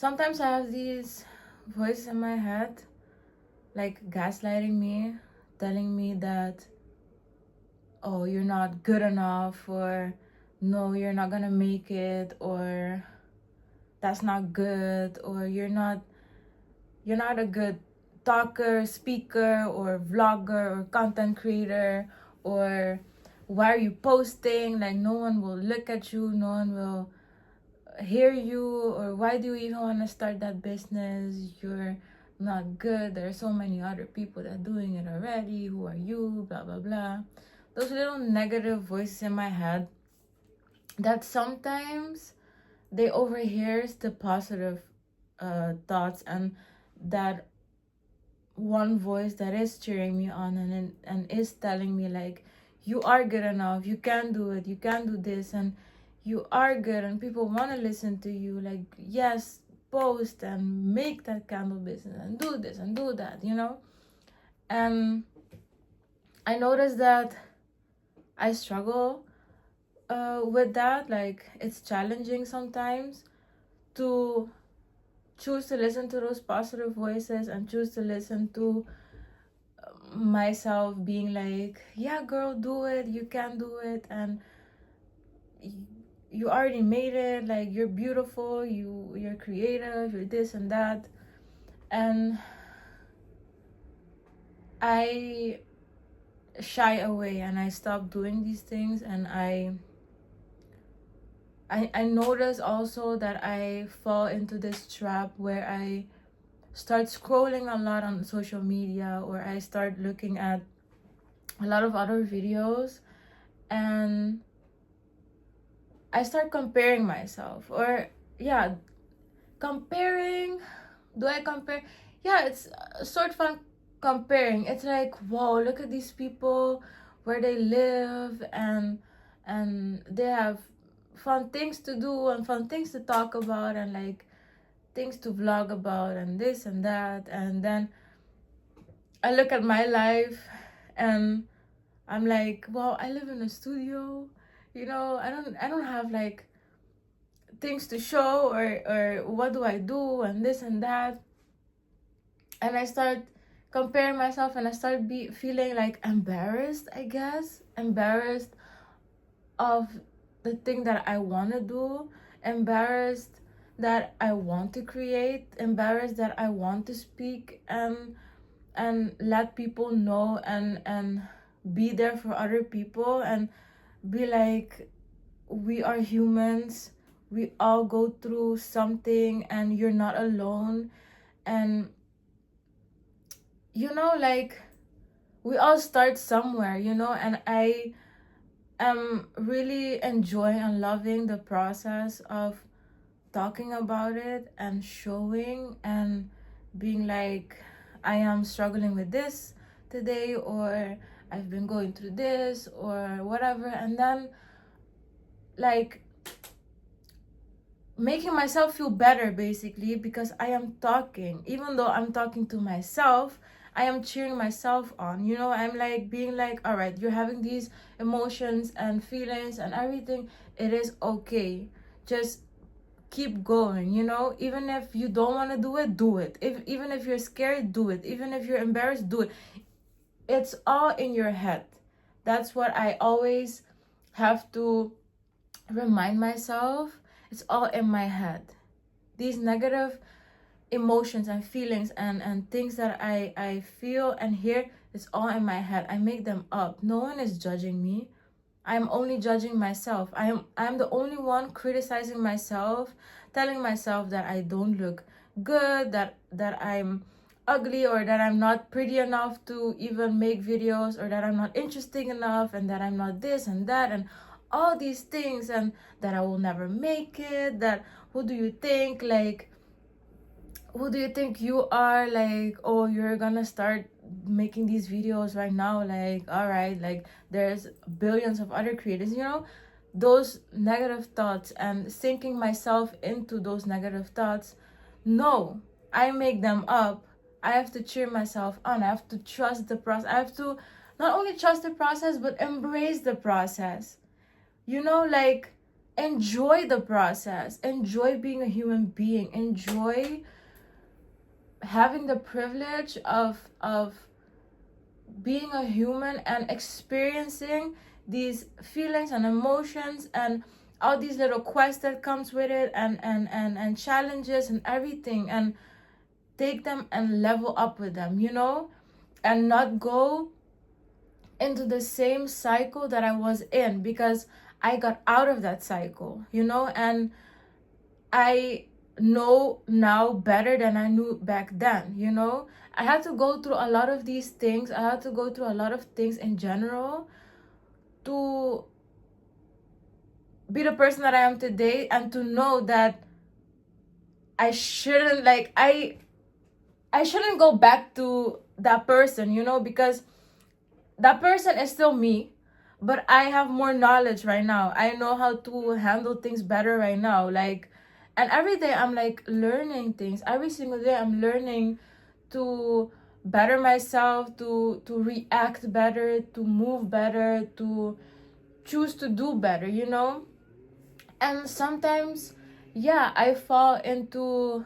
sometimes I have these voices in my head, like gaslighting me, telling me that, oh, you're not good enough, or no, you're not gonna make it, or that's not good, or you're not a good talker, speaker, or vlogger, or content creator, or why are you posting? Like, no one will look at you, no one will hear you, or why do you even want to start that business? You're not good. There are so many other people that are doing it already. Who are you? Blah blah blah. Those little negative voices in my head that sometimes they overhears the positive thoughts, and that one voice that is cheering me on, and is telling me like, you are good enough, you can do it, you can do this, and you are good, and people want to listen to you. Like, yes, post and make that candle business and do this and do that, and I noticed that I struggle with that. Like, it's challenging sometimes to choose to listen to those positive voices and choose to listen to myself being like, yeah, girl, do it, you can do it, and you already made it, like, you're beautiful, you're creative, you're this and that. And I shy away and I stop doing these things, and I notice also that I fall into this trap where I start scrolling a lot on social media, or I start looking at a lot of other videos, and I start comparing myself. Or, yeah, comparing. Do I compare? Yeah, it's sort of fun comparing. It's like, wow, look at these people, where they live, and they have fun things to do and fun things to talk about, and like things to vlog about, and this and that. And then I look at my life, and I'm like, well, I live in a studio. I don't have like things to show, or what do I do, and this and that. And I start comparing myself, and I start feeling like embarrassed, I guess. Embarrassed of the thing that I want to do, embarrassed that I want to create, embarrassed that I want to speak, and let people know, and be there for other people, and be like, we are humans, we all go through something, and you're not alone. And like, we all start somewhere, and I am really enjoying and loving the process of talking about it and showing, and being like, I am struggling with this today, or I've been going through this, or whatever. And then, like, making myself feel better, basically, because I am talking. Even though I'm talking to myself, I am cheering myself on. I'm like being like, all right, you're having these emotions and feelings and everything. It is okay. Just keep going. Even if you don't want to do it, do it. Even if you're scared, do it. Even if you're embarrassed, do it. It's all in your head. That's what I always have to remind myself. It's all in my head. These negative emotions and feelings, and things that I feel and hear, it's all in my head. I make them up. No one is judging me. I'm only judging myself. I'm the only one criticizing myself, telling myself that I don't look good, that I'm ugly, or that I'm not pretty enough to even make videos, or that I'm not interesting enough, and that I'm not this and that, and all these things, and that I will never make it. That who do you think, like, who do you think you are? Like, oh, you're gonna start making these videos right now? Like, all right, like, there's billions of other creators, those negative thoughts, and sinking myself into those negative thoughts. No, I make them up. I have to cheer myself on. I have to trust the process. I have to not only trust the process, but embrace the process. Like, enjoy the process, enjoy being a human being, enjoy having the privilege of being a human and experiencing these feelings and emotions and all these little quests that comes with it, and challenges and everything, and take them and level up with them, and not go into the same cycle that I was in, because I got out of that cycle, and I know now better than I knew back then, I had to go through a lot of these things. I had to go through a lot of things in general to be the person that I am today, and to know that I shouldn't I shouldn't go back to that person, because that person is still me, but I have more knowledge right now. I know how to handle things better right now. And every day I'm learning things. Every single day I'm learning to better myself, to react better, to move better, to choose to do better, And sometimes, yeah, I fall into,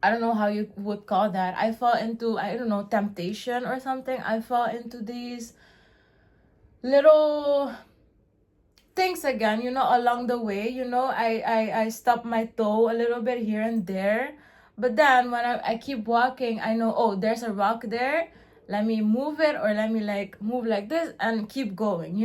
I don't know how you would call that. I fall into, I don't know, temptation or something. I fall into these little things again, along the way. I stub my toe a little bit here and there. But then when I keep walking, I know, oh, there's a rock there. Let me move it, or let me move like this and keep going,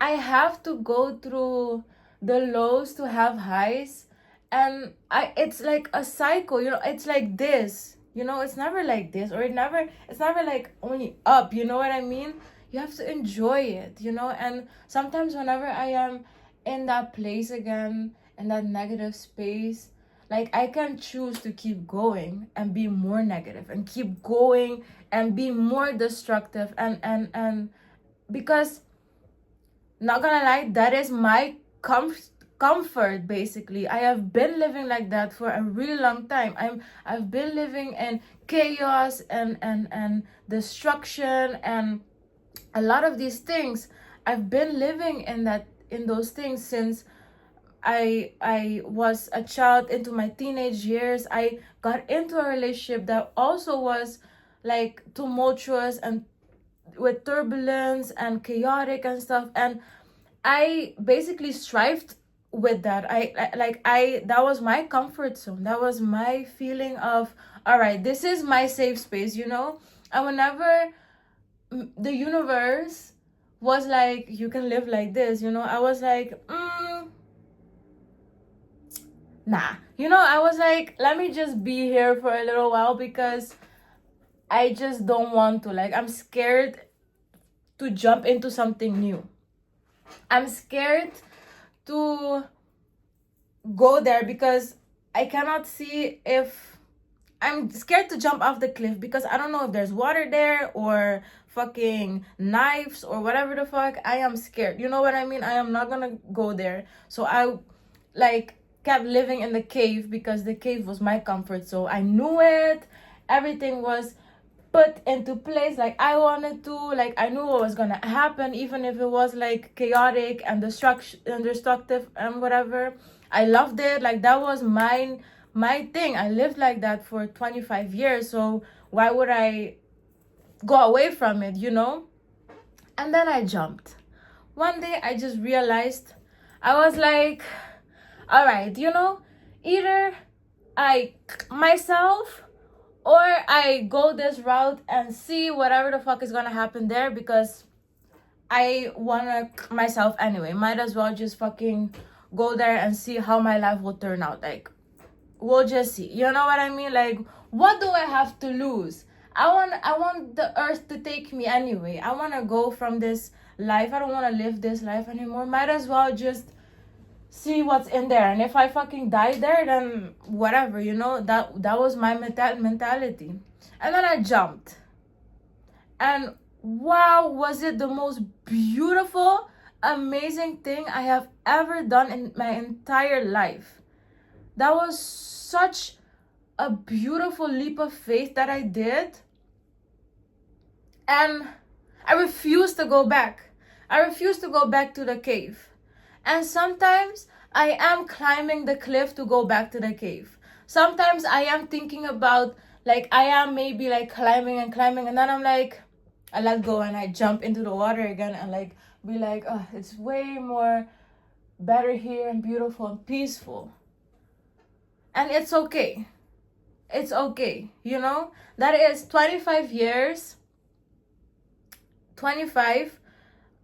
I have to go through the lows to have highs. And it's like a cycle, it's like this, it's never like this, or it's never like only up, you know what I mean? You have to enjoy it, and sometimes whenever I am in that place again, in that negative space, I can choose to keep going and be more negative, and keep going and be more destructive, and because, not gonna lie, that is my comfort. Basically, I have been living like that for a really long time. I've been living in chaos and destruction and a lot of these things. I've been living in those things since I was a child, into my teenage years. I got into a relationship that also was tumultuous and with turbulence and chaotic and stuff, and I basically strived with that. I that was my comfort zone. That was my feeling of, all right, this is my safe space, And whenever the universe was like, you can live like this, I was like, nah. I was like, let me just be here for a little while, because I just don't want to. I'm scared to jump into something new. I'm scared to go there, because I cannot see if I'm scared to jump off the cliff, because I don't know if there's water there or fucking knives or whatever the fuck. I am scared. You know what I mean? I am not gonna go there. So I kept living in the cave, because the cave was my comfort. So I knew it. Everything was put into place like I wanted to. I knew what was gonna happen, even if it was chaotic and destructive and whatever. I loved it. That was my thing. I lived like that for 25 years. So why would I go away from it, And then I jumped. One day I just realized, I was like, all right, either I myself, or I go this route and see whatever the fuck is gonna happen there, because I wanna myself anyway. Might as well just fucking go there and see how my life will turn out. We'll just see. You know what I mean? What do I have to lose? I want the earth to take me anyway. I wanna go from this life. I don't wanna live this life anymore. Might as well just see what's in there, and if I fucking die there, then whatever, that was my mentality. And then I jumped, and wow, was it the most beautiful, amazing thing I have ever done in my entire life. That was such a beautiful leap of faith that I did, and I refused to go back. I refused to go back to the cave. And sometimes I am climbing the cliff to go back to the cave. Sometimes I am thinking about, like, I am maybe like climbing and climbing, and then I'm like, I let go and I jump into the water again and like be like, oh, it's way more better here and beautiful and peaceful. And it's okay. It's okay, you know? That is 25 years, 25,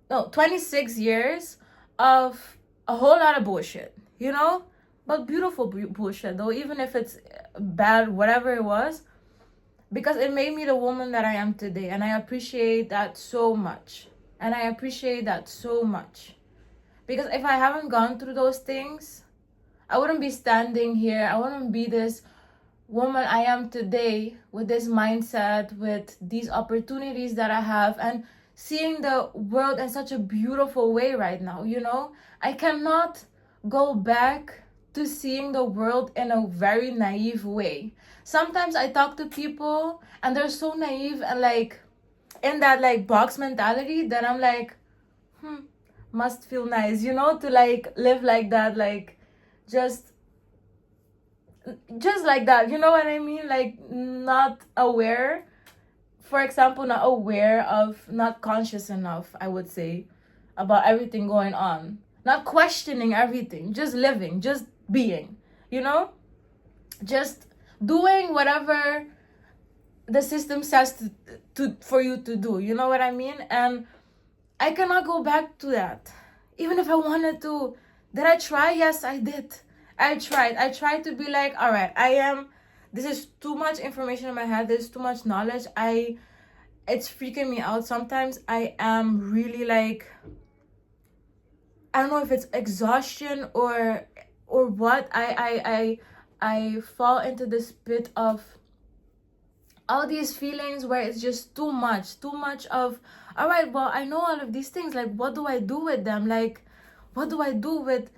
no, 26 years of a whole lot of bullshit, you know? But beautiful bullshit, though, even if it's bad, whatever it was, because it made me the woman that I am today. And I appreciate that so much. And I appreciate that so much. Because if I haven't gone through those things, I wouldn't be standing here. I wouldn't be this woman I am today with this mindset, with these opportunities that I have, and seeing the world in such a beautiful way right now, you know? I cannot go back to seeing the world in a very naive way. Sometimes I talk to people and they're so naive and like in that like box mentality that I'm like, must feel nice, you know, to like live like that, like just like that, you know what I mean? Like not aware, for example, not aware of, not conscious enough, I would say, about everything going on, not questioning everything, just living, just being, you know, just doing whatever the system says to for you to do, you know what I mean? And I cannot go back to that, even if I wanted to. Did I try? Yes, I did. I tried to be like, all right, this is too much information in my head, there's too much knowledge, it's freaking me out. Sometimes I am really like, I don't know if it's exhaustion or what. I fall into this pit of all these feelings where it's just too much of, all right, well, I know all of these things, like what do I do with them? Like what do I do with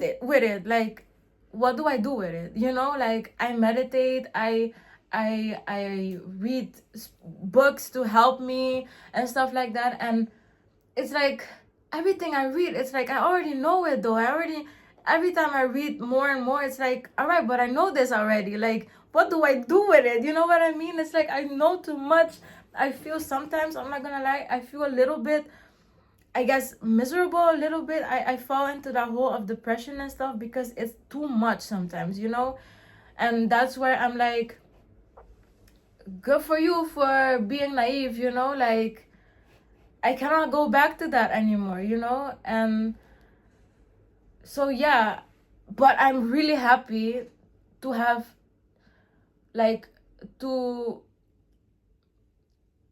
it? Like what do I do with it? You know, like I meditate, I read books to help me and stuff like that, and it's like everything I read, it's like I already know it though. Every time I read more and more, it's like, all right, but I know this already. Like, what do I do with it? You know what I mean? It's like I know too much. I feel sometimes, I'm not gonna lie, I feel a little bit, I guess, miserable a little bit. I fall into that hole of depression and stuff because it's too much sometimes, you know? And that's where I'm like, good for you for being naive, you know? Like, I cannot go back to that anymore, you know? And so, yeah, but I'm really happy to have, like,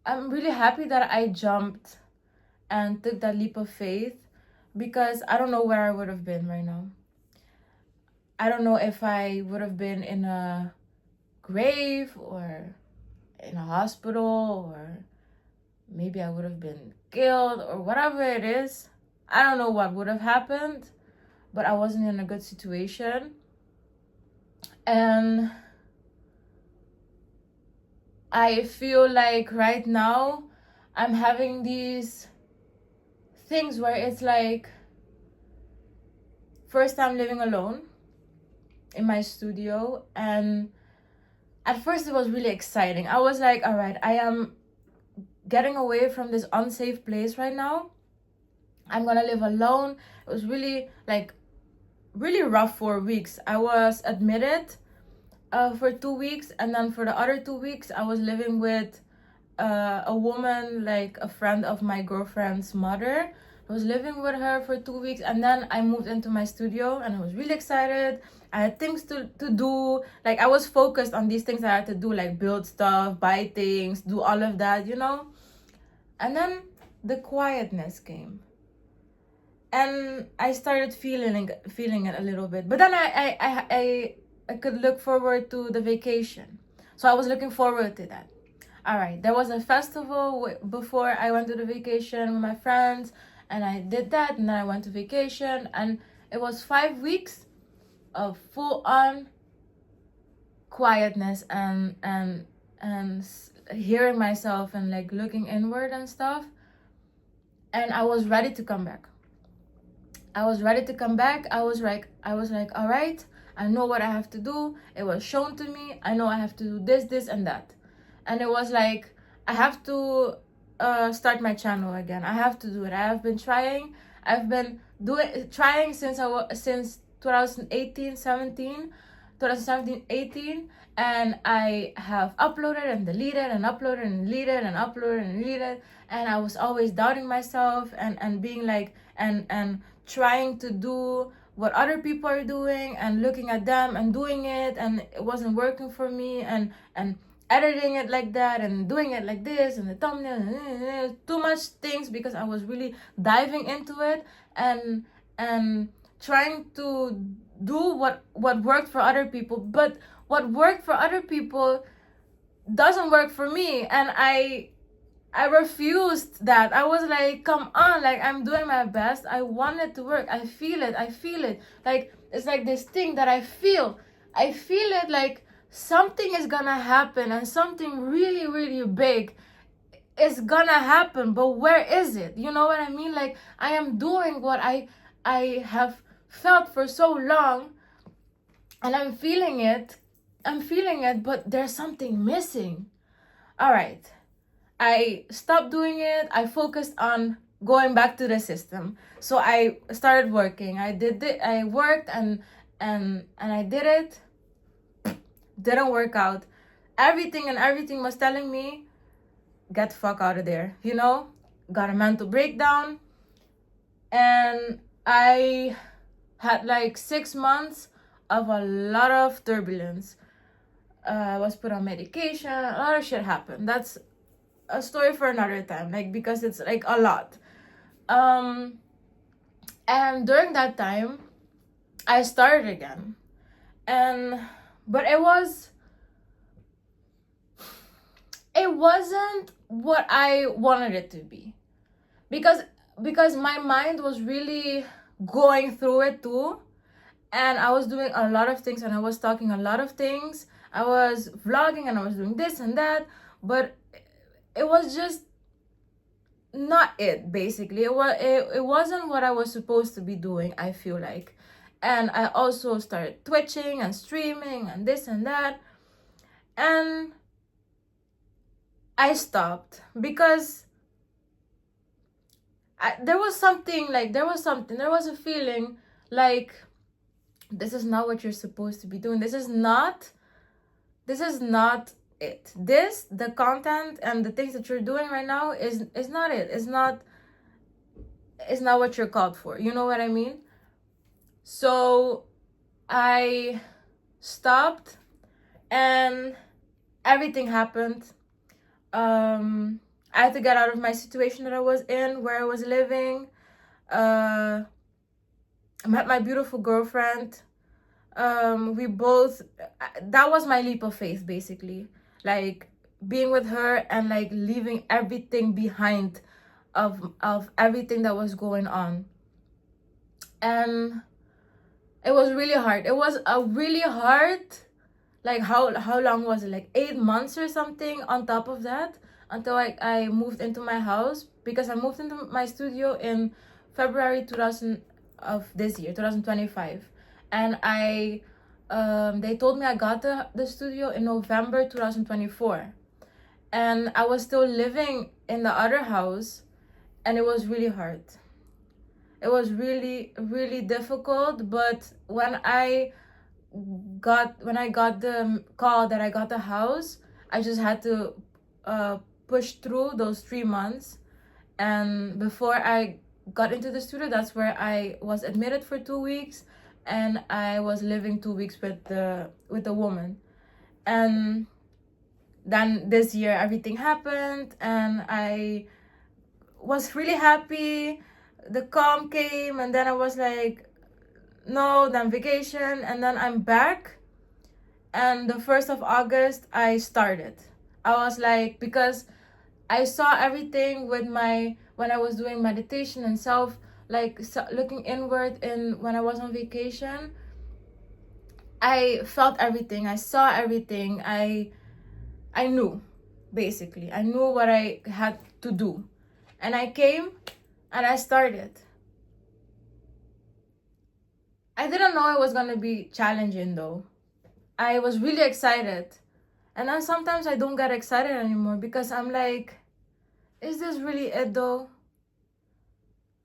I'm really happy that I jumped and took that leap of faith, because I don't know where I would have been right now. I don't know if I would have been in a grave or in a hospital, or maybe I would have been killed or whatever it is. I don't know what would have happened, but I wasn't in a good situation. And I feel like right now I'm having these things where it's like, first time living alone in my studio, and at first it was really exciting. I was like, all right, I am getting away from this unsafe place right now. I'm gonna live alone. It was really like really rough 4 weeks. I was admitted for 2 weeks, and then for the other 2 weeks I was living with a woman, like a friend of my girlfriend's mother. I was living with her for 2 weeks, and then I moved into my studio, and I was really excited. I had things to do. Like I was focused on these things I had to do, like build stuff, buy things, do all of that, you know? And then the quietness came. And I started feeling it a little bit. But then I could look forward to the vacation. So I was looking forward to that. All right, there was a festival before I went to the vacation with my friends, and I did that, and then I went to vacation, and it was 5 weeks of full-on quietness and hearing myself and like looking inward and stuff. And I was ready to come back. I was ready to come back. I was like, all right, I know what I have to do. It was shown to me. I know I have to do this, and that. And it was like, I have to start my channel again. I have to do it. I have been trying. I've been trying since 2018, 17, 2017, 18, and I have uploaded and deleted and uploaded and deleted and uploaded and deleted, and I was always doubting myself and being like and trying to do what other people are doing and looking at them and doing it, and it wasn't working for me, and editing it like that and doing it like this and the thumbnail and too much things, because I was really diving into it and trying to do what worked for other people, but what worked for other people doesn't work for me, and I refused that. I was like, come on, like, I'm doing my best. I want it to work. I feel it. Like, it's like this thing that I feel it, like something is gonna happen, and something really, really big is gonna happen, but where is it? You know what I mean? Like, I am doing what I have felt for so long, and I'm feeling it, but there's something missing. All right, I stopped doing it. I focused on going back to the system. So I started working. I did it. I worked and I did it. Didn't work out. Everything was telling me, get the fuck out of there. You know, got a mental breakdown, and I had like 6 months of a lot of turbulence. I was put on medication. A lot of shit happened. That's a story for another time, like, because it's like a lot. And during that time I started again, but it wasn't what I wanted it to be, because my mind was really going through it too, and I was doing a lot of things, and I was talking a lot of things. I was vlogging and I was doing this and that, but it was just not it. Basically, it wasn't what I was supposed to be doing, I feel like. And I also started twitching and streaming and this and that, and I stopped because there was a feeling like, this is not what you're supposed to be doing. This is not it. The content and the things that you're doing right now is not it. It's not what you're called for. You know what I mean? So I stopped, and everything happened. I had to get out of my situation that I was in, where I was living. I met my beautiful girlfriend. We both, that was my leap of faith, basically, like being with her and like leaving everything behind of everything that was going on. And it was really hard. It was a really hard, like, how long was it, like 8 months or something on top of that, until I moved into my house, because I moved into my studio in February 2000 of this year, 2025. And they told me I got the studio in November 2024, and I was still living in the other house, and it was really hard. It was really, really difficult. But when I got the call that I got the house, I just had to push through those 3 months. And before I got into the studio, that's where I was admitted for 2 weeks, and I was living 2 weeks with the woman. And then this year everything happened, and I was really happy. The calm came, and then I was like, no, then vacation, and then I'm back. And the 1st of August I started. I was like, because I saw everything when I was doing meditation and looking inward, and when I was on vacation, I felt everything. I saw everything. I knew, basically. I knew what I had to do. And I came and I started. I didn't know it was gonna be challenging though. I was really excited. And then sometimes I don't get excited anymore because I'm like, is this really it though?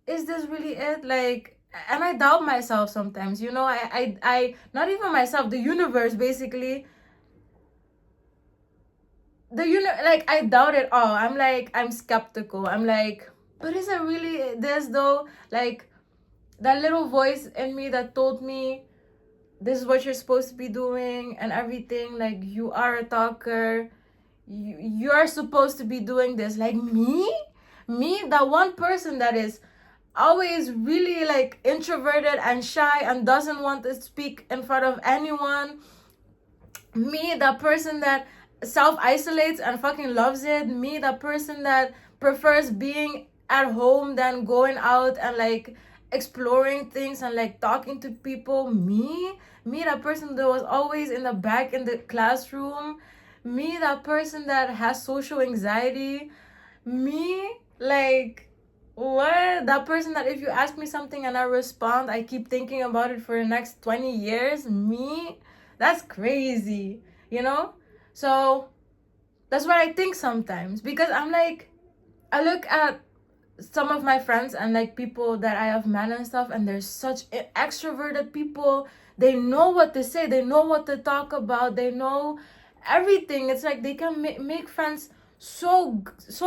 Is this really it? Like, and I doubt myself sometimes, you know, not even myself, the universe basically. Like, I doubt it all. I'm like, I'm skeptical. I'm like, but is it really this though? Like, that little voice in me that told me this is what you're supposed to be doing and everything, like, you are a talker, you're supposed to be doing this. Like, me, that one person that is always really like introverted and shy and doesn't want to speak in front of anyone, me, that person that self-isolates and fucking loves it, me, that person that prefers being at home than going out and like exploring things and like talking to people, me, that person that was always in the back in the classroom, me, that person that has social anxiety, me, like, what, that person that if you ask me something and I respond, I keep thinking about it for the next 20 years, me, that's crazy, you know? So that's what I think sometimes, because I'm like, I look at some of my friends and like people that I have met and stuff, and they're such extroverted people. They know what to say, they know what to talk about, they know everything. It's like they can make friends so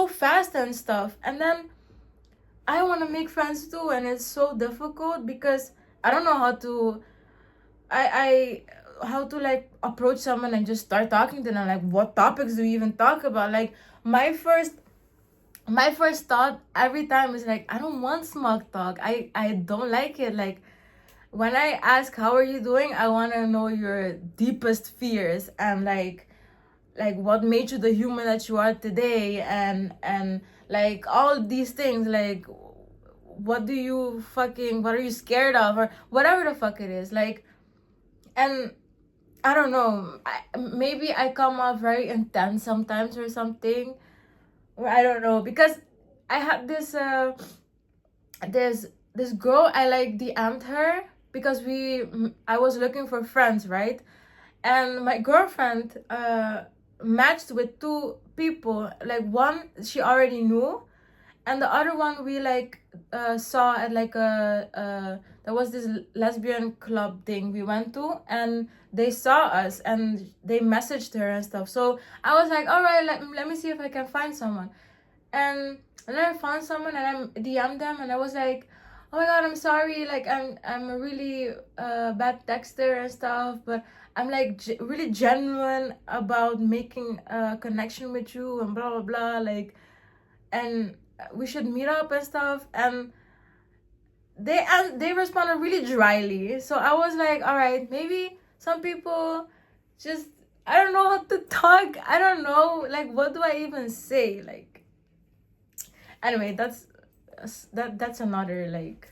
fast and stuff. And then I want to make friends too, and it's so difficult because I don't know how to I how to like approach someone and just start talking to them. Like, what topics do we even talk about? Like, my first thought every time is like, I don't want small talk. I don't like it. Like, when I ask how are you doing, I want to know your deepest fears and like what made you the human that you are today, and like all these things, like what are you scared of, or whatever the fuck it is, like. And I don't know, maybe I come off very intense sometimes or something, or I don't know, because I had this girl, I like DM'd her because I was looking for friends, right? And my girlfriend matched with two people. Like, one she already knew, and the other one we like saw at like there was this lesbian club thing we went to, and they saw us and they messaged her and stuff. So I was like, all right, let me see if I can find someone. And then I found someone and I DM'd them, and I was like, oh my god, I'm sorry, like I'm a really bad texter and stuff, but I'm like really genuine about making a connection with you and blah blah blah, like, and we should meet up and stuff. And they responded really dryly. So I was like, all right, maybe some people just, I don't know how to talk. I don't know, like, what do I even say? Like, anyway, that's another, like,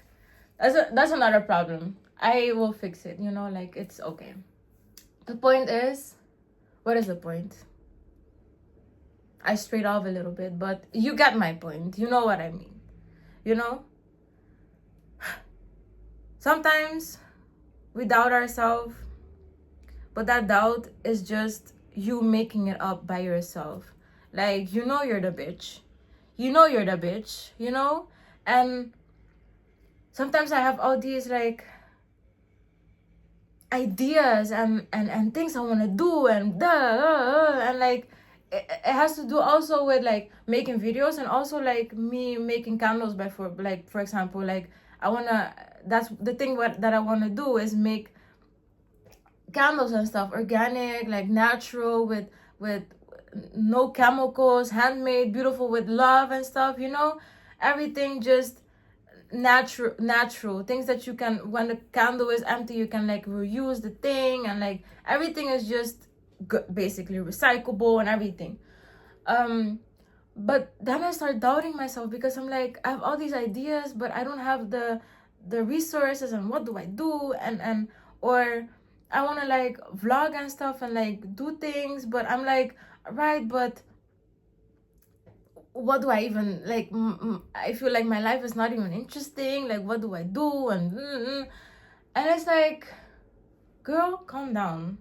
that's another problem. I will fix it, you know, like, it's okay. The point is, what is the point? I strayed off a little bit, but you get my point. You know what I mean. You know? Sometimes we doubt ourselves, but that doubt is just you making it up by yourself. Like, you know you're the bitch. You know you're the bitch, you know? And sometimes I have all these, like, ideas and things I want to do, and and like, it has to do also with like making videos, and also like me making candles by, for example, like, I want to, that's the thing that I want to do, is make candles and stuff, organic, like natural, with no chemicals, handmade, beautiful, with love and stuff, you know, everything just natural things that you can, when the candle is empty, you can like reuse the thing, and like everything is just basically recyclable and everything. But then I start doubting myself because I'm like, I have all these ideas, but I don't have the resources, and what do I do? And or I want to like vlog and stuff and like do things, but I'm like, right, but what do I even like? I feel like my life is not even interesting. Like, what do I do? And And it's like, girl, calm down.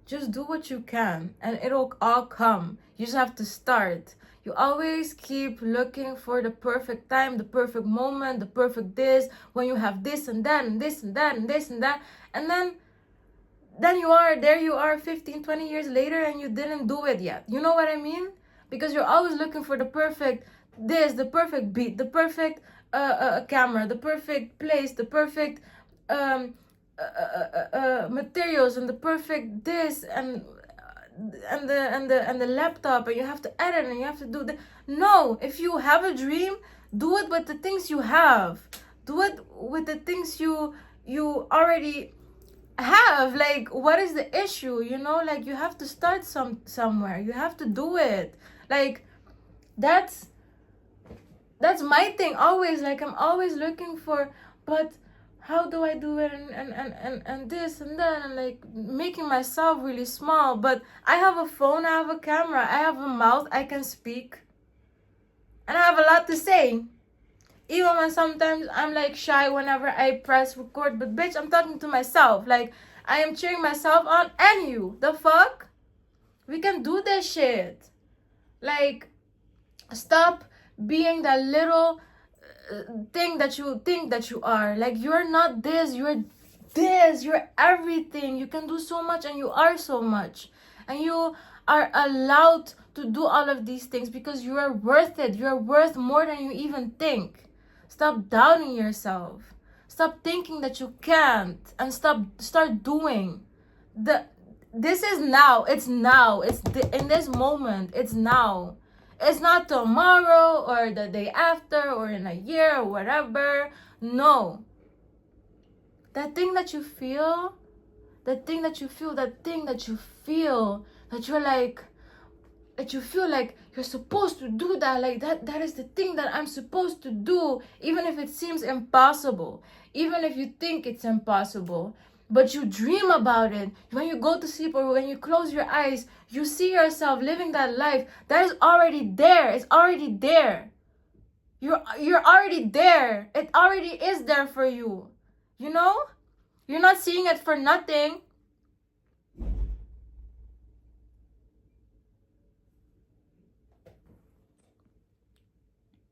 Just do what you can and it'll all come. You just have to start. You always keep looking for the perfect time, the perfect moment, the perfect this, when you have this and that and this and that and this and that. And then you are 15, 20 years later and you didn't do it yet. You know what I mean? Because you're always looking for the perfect this, the perfect beat, the perfect camera, the perfect place, the perfect materials, and the perfect this and the laptop, and you have to edit and you have to do the. No, if you have a dream, do it with the things you have. Do it with the things you already have. Like, what is the issue? You know, like, you have to start somewhere. You have to do it. Like, that's my thing always. Like, I'm always looking for, but how do I do it, and this and that, and like making myself really small. But I have a phone, I have a camera, I have a mouth, I can speak, and I have a lot to say. Even when sometimes I'm like shy whenever I press record, but bitch, I'm talking to myself. Like, I am cheering myself on, and you, the fuck? We can do this shit. Like, stop being that little thing that you think that you are. Like, you're not this, you're this, you're everything. You can do so much, and you are so much, and you are allowed to do all of these things because you are worth it. You're worth more than you even think. Stop doubting yourself. Stop thinking that you can't, and start doing. This is now. It's now. It's in this moment. It's now. It's not tomorrow or the day after or in a year or whatever. No. That thing that you feel, that you're like, that you feel like you're supposed to do that. Like, that is the thing that I'm supposed to do. Even if it seems impossible. Even if you think it's impossible. But you dream about it. When you go to sleep or when you close your eyes, you see yourself living that life. That is already there. It's already there. You're already there. It already is there for you. You know? You're not seeing it for nothing.